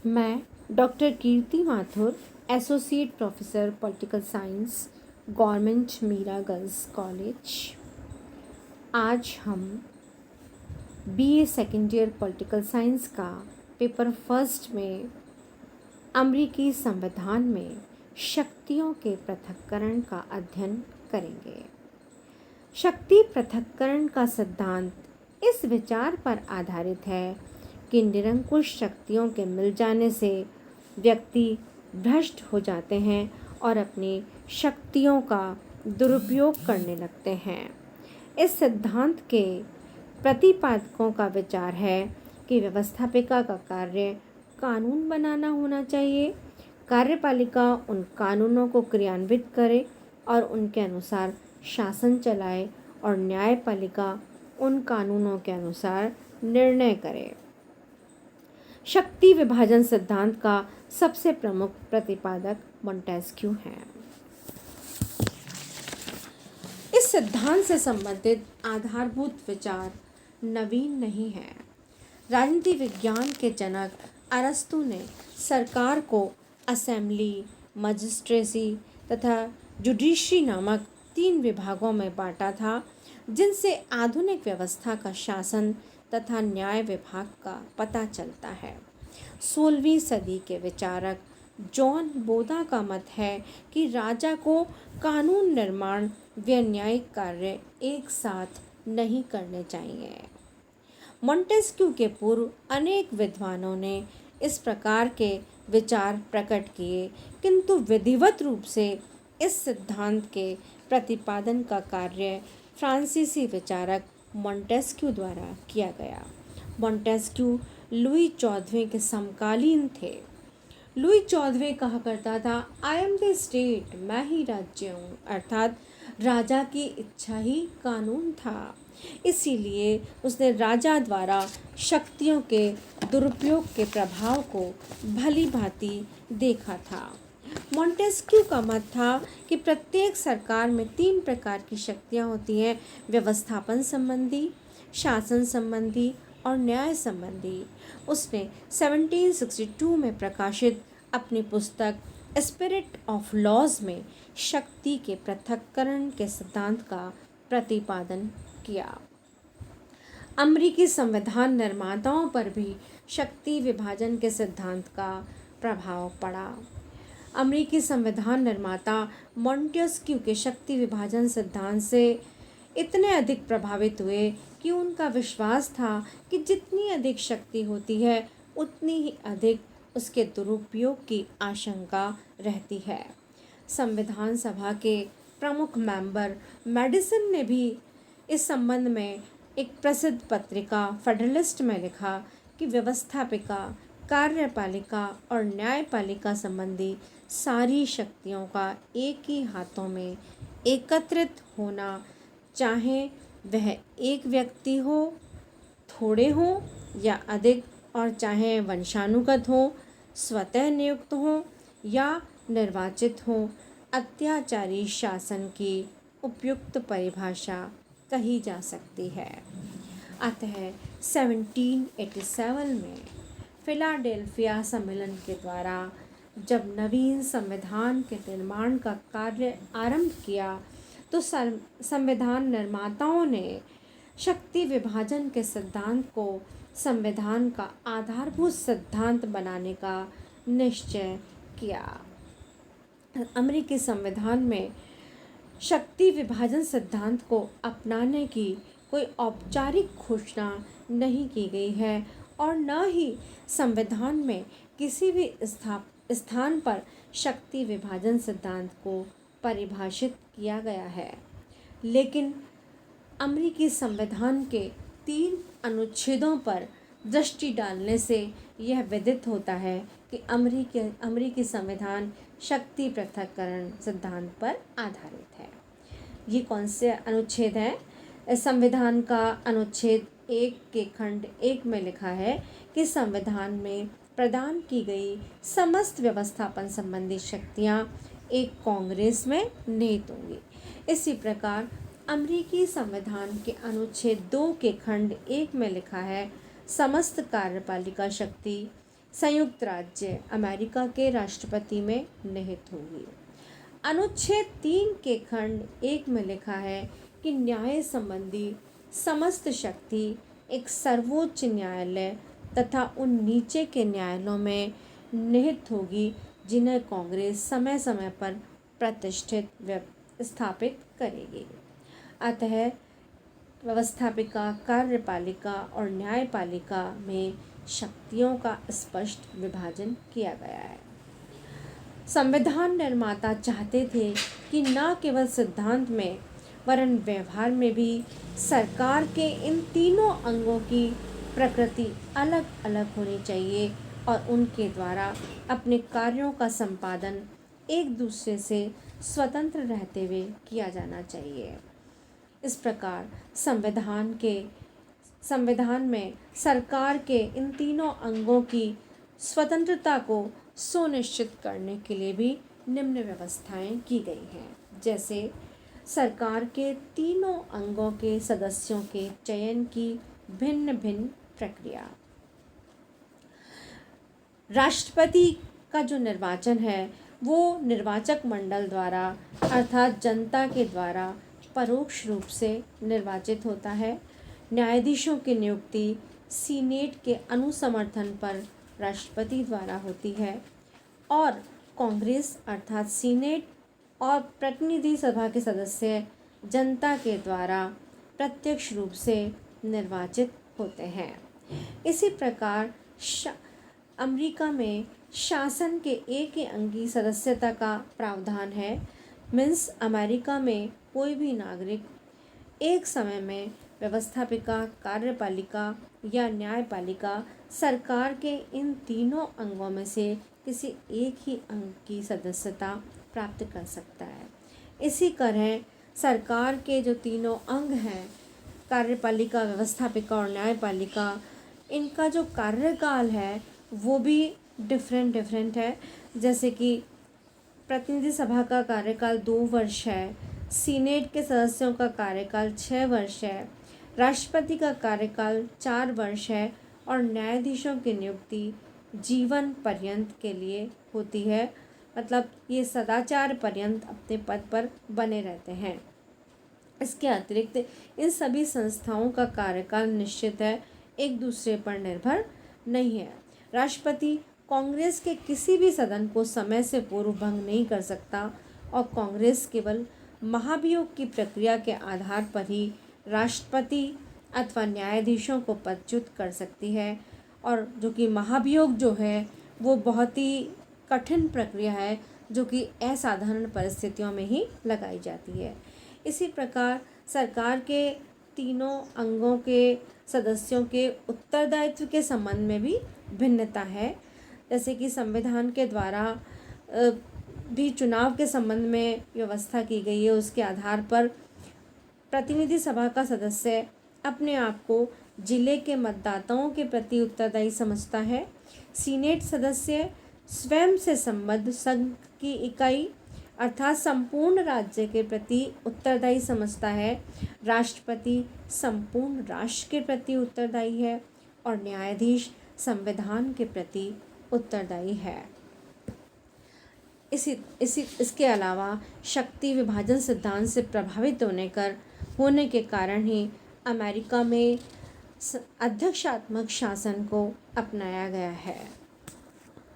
मैं doctor Kirti Mathur, associate professor political science, government Meera girls college. आज हम BA second year political science का paper first में अमेरिकी संविधान में शक्तियों के पृथक्करण का अध्ययन करेंगे। शक्ति पृथक्करण का सिद्धांत इस विचार पर आधारित है कि निरंकुश शक्तियों के मिल जाने से व्यक्ति भ्रष्ट हो जाते हैं और अपनी शक्तियों का दुरुपयोग करने लगते हैं। इस सिद्धांत के प्रतिपादकों का विचार है कि व्यवस्थापिका का कार्य कानून बनाना होना चाहिए, कार्यपालिका उन कानूनों को क्रियान्वित करे और उनके अनुसार शासन चलाए और न्यायपालिका उन कानूनों के अनुसार निर्णय करे। शक्ति विभाजन सिद्धांत का सबसे प्रमुख प्रतिपादक मोंटेस्क्यू हैं। इस सिद्धांत से संबंधित आधारभूत विचार नवीन नहीं है। राजनीति विज्ञान के जनक अरस्तु ने सरकार को असेंबली, मजिस्ट्रेसी तथा जुडिशरी नामक 3 विभागों में बांटा था, जिनसे आधुनिक व्यवस्था का शासन तथा न्याय विभाग का पता चलता है। 16वीं सदी के विचारक जॉन बोदा का मत है कि राजा को कानून निर्माण व न्यायिक कार्य एक साथ नहीं करने चाहिए। मोंटेस्क्यू के पूर्व अनेक विद्वानों ने इस प्रकार के विचार प्रकट किए, किंतु विधिवत रूप से इस सिद्धांत के प्रतिपादन का कार्य फ्रांसीसी विचारक मोंटेस्क्यू द्वारा किया गया। मोंटेस्क्यू लुई 14वें के समकालीन थे। लुई 14वें कहा करता था, आई एम द स्टेट, मैं ही राज्य हूँ, अर्थात राजा की इच्छा ही कानून था। इसीलिए उसने राजा द्वारा शक्तियों के दुरुपयोग के प्रभाव को भली भांति देखा था। मोंटेस्क्यू का मत था कि प्रत्येक सरकार में 3 प्रकार की शक्तियाँ होती हैं: व्यवस्थापन संबंधी, शासन संबंधी और न्याय संबंधी। उसने 1762 में प्रकाशित अपनी पुस्तक स्पिरिट ऑफ लॉज में शक्ति के पृथक्करण के सिद्धांत का प्रतिपादन किया। अमेरिकी संविधान निर्माताओं पर भी शक्ति विभाजन के सिद्धांत का प्रभाव पड़ा। अमेरिकी संविधान निर्माता मोंटेस्क्यू के शक्ति विभाजन सिद्धांत से इतने अधिक प्रभावित हुए कि उनका विश्वास था कि जितनी अधिक शक्ति होती है उतनी ही अधिक उसके दुरुपयोग की आशंका रहती है। संविधान सभा के प्रमुख मेंबर मैडिसन ने भी इस संबंध में एक प्रसिद्ध पत्रिका फेडरलिस्ट में लिखा कि व्यवस्थापिका, कार्यपालिका और न्यायपालिका संबंधी सारी शक्तियों का एक ही हाथों में एकत्रित होना, चाहे वह एक व्यक्ति हो, थोड़े हो या अधिक, और चाहे वंशानुगत हो, स्वतः नियुक्त हो या निर्वाचित हो, अत्याचारी शासन की उपयुक्त परिभाषा कही जा सकती है। अतः 1787 में फिलाडेल्फिया सम्मेलन के द्वारा जब नवीन संविधान के निर्माण का कार्य आरंभ किया तो संविधान निर्माताओं ने शक्ति विभाजन के सिद्धांत को संविधान का आधारभूत सिद्धांत बनाने का निश्चय किया। अमेरिकी संविधान में शक्ति विभाजन सिद्धांत को अपनाने की कोई औपचारिक घोषणा नहीं की गई है और न ही संविधान में किसी भी स्थान पर शक्ति विभाजन सिद्धांत को परिभाषित किया गया है। लेकिन अमेरिकी संविधान के 3 अनुच्छेदों पर दृष्टि डालने से यह विदित होता है कि अमेरिकी संविधान शक्ति पृथक्करण सिद्धांत पर आधारित है। ये कौन से अनुच्छेद हैं? इस संविधान का अनुच्छेद 1 के खंड 1 में लिखा है कि संविधान में प्रदान की गई समस्त व्यवस्थापन संबंधी शक्तियाँ एक कांग्रेस में निहित होंगी। इसी प्रकार अमेरिकी संविधान के अनुच्छेद 2 के खंड 1 में लिखा है, समस्त कार्यपालिका शक्ति संयुक्त राज्य अमेरिका के राष्ट्रपति में निहित होगी। अनुच्छेद 3 के खंड 1 में लिखा है कि न्याय संबंधी समस्त शक्ति एक सर्वोच्च न्यायालय तथा उन नीचे के न्यायालयों में निहित होगी जिन्हें कांग्रेस समय समय पर प्रतिष्ठित स्थापित करेगी। अतः व्यवस्थापिका, कार्यपालिका और न्यायपालिका में शक्तियों का स्पष्ट विभाजन किया गया है। संविधान निर्माता चाहते थे कि न केवल सिद्धांत में वरन व्यवहार में भी सरकार के इन तीनों अंगों की प्रकृति अलग अलग होनी चाहिए और उनके द्वारा अपने कार्यों का संपादन एक दूसरे से स्वतंत्र रहते हुए किया जाना चाहिए। इस प्रकार संविधान में सरकार के इन तीनों अंगों की स्वतंत्रता को सुनिश्चित करने के लिए भी निम्न व्यवस्थाएं की गई हैं। जैसे सरकार के तीनों अंगों के सदस्यों के चयन की भिन्न भिन्न प्रक्रिया। राष्ट्रपति का जो निर्वाचन है वो निर्वाचक मंडल द्वारा अर्थात जनता के द्वारा परोक्ष रूप से निर्वाचित होता है। न्यायाधीशों की नियुक्ति सीनेट के अनुसमर्थन पर राष्ट्रपति द्वारा होती है और कांग्रेस अर्थात सीनेट और प्रतिनिधि सभा के सदस्य जनता के द्वारा प्रत्यक्ष रूप से निर्वाचित होते हैं। इसी प्रकार अमेरिका में शासन के एक ही अंगी सदस्यता का प्रावधान है। मीन्स अमेरिका में कोई भी नागरिक एक समय में व्यवस्थापिका, कार्यपालिका या न्यायपालिका सरकार के इन तीनों अंगों में से किसी एक ही अंग की सदस्यता प्राप्त कर सकता है। इसी तरह सरकार के जो तीनों अंग हैं, कार्यपालिका, व्यवस्थापिका और न्यायपालिका, इनका जो कार्यकाल है वो भी डिफरेंट है। जैसे कि प्रतिनिधि सभा का कार्यकाल 2 वर्ष है, सीनेट के सदस्यों का कार्यकाल 6 वर्ष है, राष्ट्रपति का कार्यकाल 4 वर्ष है और न्यायाधीशों की नियुक्ति जीवन पर्यंत के लिए होती है। मतलब ये सदाचार पर्यंत अपने पद पर बने रहते हैं। इसके अतिरिक्त इन सभी संस्थाओं का कार्यकाल निश्चित है, एक दूसरे पर निर्भर नहीं है। राष्ट्रपति कांग्रेस के किसी भी सदन को समय से पूर्व भंग नहीं कर सकता और कांग्रेस केवल महाभियोग की प्रक्रिया के आधार पर ही राष्ट्रपति अथवा न्यायाधीशों को पदच्युत कर सकती है। और जो कि महाभियोग जो है वो बहुत ही कठिन प्रक्रिया है जो कि असाधारण परिस्थितियों में ही लगाई जाती है। इसी प्रकार सरकार के तीनों अंगों के सदस्यों के उत्तरदायित्व के संबंध में भी भिन्नता है। जैसे कि संविधान के द्वारा भी चुनाव के संबंध में व्यवस्था की गई है। उसके आधार पर प्रतिनिधि सभा का सदस्य अपने आप को जिले के मतदाताओं के प्रति उत्तरदायी समझता है। सीनेट सदस्य स्वयं से संबद्ध संघ की इकाई अर्थात संपूर्ण राज्य के प्रति उत्तरदायी समझता है। राष्ट्रपति संपूर्ण राष्ट्र के प्रति उत्तरदायी है और न्यायाधीश संविधान के प्रति उत्तरदायी है। इसके अलावा शक्ति विभाजन सिद्धांत से प्रभावित होने के कारण ही अमेरिका में अध्यक्षात्मक शासन को अपनाया गया है।